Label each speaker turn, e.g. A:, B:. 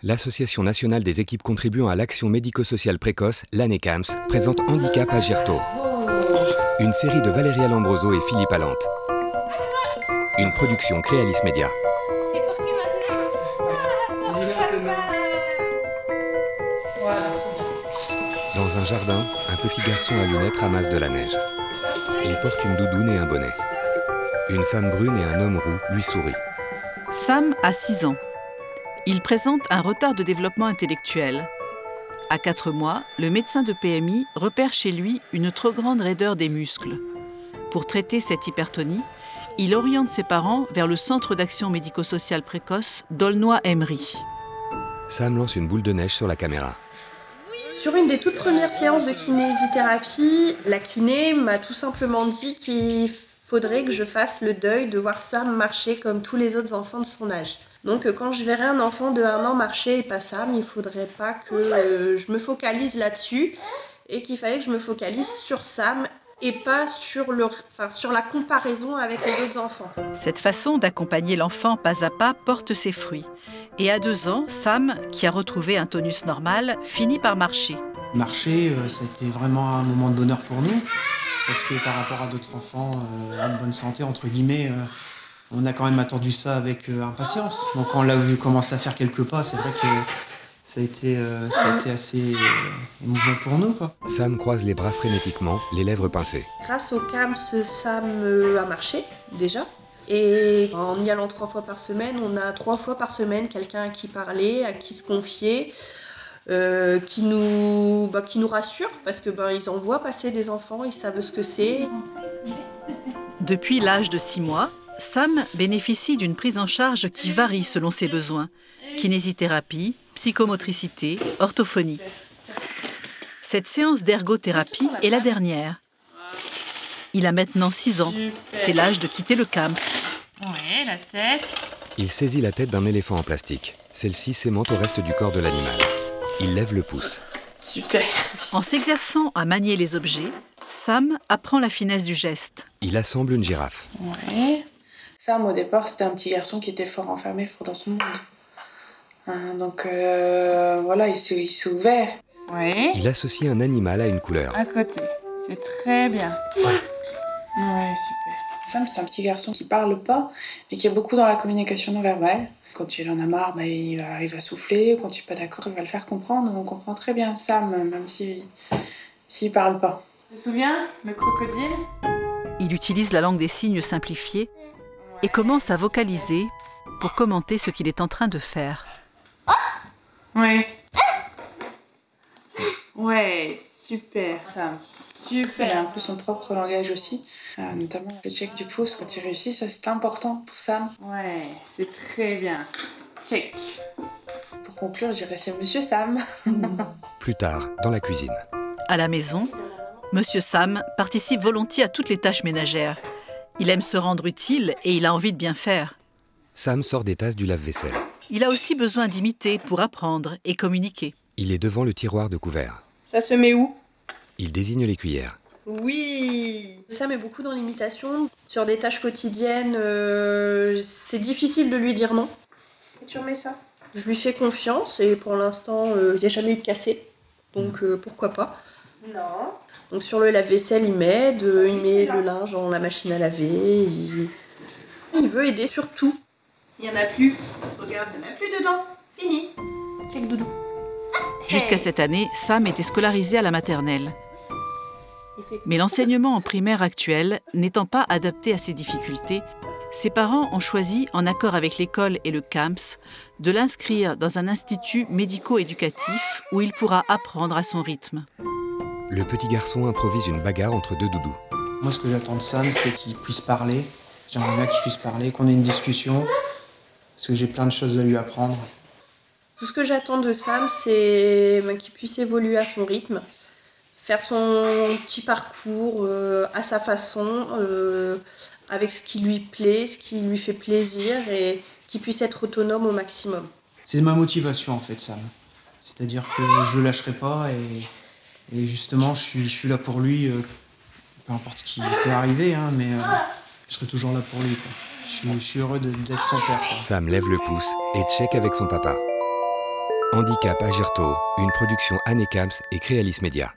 A: L'Association nationale des équipes contribuant à l'action médico-sociale précoce, l'ANECAMS, présente Handicap à Girto. Une série de Valéria Lambroso et Philippe Allante. Une production Créalis Média. Dans un jardin, un petit garçon à lunettes ramasse de la neige. Il porte une doudoune et un bonnet. Une femme brune et un homme roux lui sourient.
B: Sam a 6 ans. Il présente un retard de développement intellectuel. À 4 mois, le médecin de PMI repère chez lui une trop grande raideur des muscles. Pour traiter cette hypertonie, il oriente ses parents vers le centre d'action médico-sociale précoce d'Aulnoy-Aymeries.
A: Sam lance une boule de neige sur la caméra.
C: Sur une des toutes premières séances de kinésithérapie, la kiné m'a tout simplement dit qu'il faudrait que je fasse le deuil de voir Sam marcher comme tous les autres enfants de son âge. Donc quand je verrai un enfant de 1 an marcher et pas Sam, il ne faudrait pas que je me focalise là-dessus et qu'il fallait que je me focalise sur Sam et pas sur la comparaison avec les autres enfants.
B: Cette façon d'accompagner l'enfant pas à pas porte ses fruits. Et à 2 ans, Sam, qui a retrouvé un tonus normal, finit par marcher.
D: Marcher, c'était vraiment un moment de bonheur pour nous, parce que par rapport à d'autres enfants en bonne santé, entre guillemets, on a quand même attendu ça avec impatience. Donc quand on l'a vu commencer à faire quelques pas, c'est vrai que ça a été assez émouvant pour nous, quoi.
A: Sam croise les bras frénétiquement, les lèvres pincées.
C: Grâce au CAMS, Sam a marché déjà. Et en y allant 3 fois par semaine, on a 3 fois par semaine quelqu'un à qui parler, à qui se confier, qui nous rassure parce que ils en voient passer des enfants, ils savent ce que c'est.
B: Depuis l'âge de 6 mois, Sam bénéficie d'une prise en charge qui varie selon ses besoins. Kinésithérapie, psychomotricité, orthophonie. Cette séance d'ergothérapie est la dernière. Il a maintenant 6 ans. C'est l'âge de quitter le CAMS.
E: Ouais, la tête.
A: Il saisit la tête d'un éléphant en plastique. Celle-ci s'aimante au reste du corps de l'animal. Il lève le pouce.
E: Super.
B: En s'exerçant à manier les objets, Sam apprend la finesse du geste.
A: Il assemble une girafe.
E: Ouais.
F: Sam, au départ, c'était un petit garçon qui était fort enfermé, fort dans son monde. Donc voilà, il s'est ouvert.
E: Ouais.
A: Il associe un animal à une couleur.
E: À côté. C'est très bien. Ouais, super.
F: Sam, c'est un petit garçon qui parle pas, mais qui est beaucoup dans la communication non verbale. Quand il en a marre, il va souffler. Quand il n'est pas d'accord, il va le faire comprendre. On comprend très bien Sam, même s'il parle pas.
E: Tu te souviens, le crocodile?
B: Il utilise la langue des signes simplifiée et commence à vocaliser pour commenter ce qu'il est en train de faire.
E: Ouais. Ouais, super, Sam. Super.
F: Il a un peu son propre langage aussi, notamment le check du pouce quand il réussit, ça c'est important pour Sam.
E: Ouais, c'est très bien. Check.
F: Pour conclure, je dirais c'est Monsieur Sam.
A: Plus tard, dans la cuisine.
B: À la maison, Monsieur Sam participe volontiers à toutes les tâches ménagères. Il aime se rendre utile et il a envie de bien faire.
A: Sam sort des tasses du lave-vaisselle.
B: Il a aussi besoin d'imiter pour apprendre et communiquer.
A: Il est devant le tiroir de couverts.
C: Ça se met où?
A: Il désigne les cuillères.
C: Oui, Sam est beaucoup dans l'imitation. Sur des tâches quotidiennes, c'est difficile de lui dire non. Tu remets ça? Je lui fais confiance et pour l'instant, il n'y a jamais eu de cassé. Donc pourquoi pas? Non. Donc sur le lave-vaisselle, il m'aide, il met le linge dans la machine à laver. Il veut aider sur tout. Il n'y en a plus. Regarde, il n'y en a plus dedans. Fini. Check doudou.
B: Jusqu'à cette année, Sam était scolarisé à la maternelle. Mais l'enseignement en primaire actuel n'étant pas adapté à ses difficultés, ses parents ont choisi, en accord avec l'école et le CAMS, de l'inscrire dans un institut médico-éducatif où il pourra apprendre à son rythme.
A: Le petit garçon improvise une bagarre entre 2 doudous.
D: Moi, ce que j'attends de Sam, c'est qu'il puisse parler. J'aimerais bien qu'il puisse parler, qu'on ait une discussion, parce que j'ai plein de choses à lui apprendre.
C: Tout ce que j'attends de Sam, c'est qu'il puisse évoluer à son rythme, faire son petit parcours à sa façon, avec ce qui lui plaît, ce qui lui fait plaisir et qu'il puisse être autonome au maximum.
D: C'est ma motivation en fait, Sam. C'est-à-dire que je le lâcherai pas et justement je suis là pour lui, peu importe ce qui peut arriver, mais je serai toujours là pour lui, quoi. Je suis heureux d'être son père, quoi.
A: Sam lève le pouce et check avec son papa. Handicap Agerto, une production Anne Camps et Créalis Média.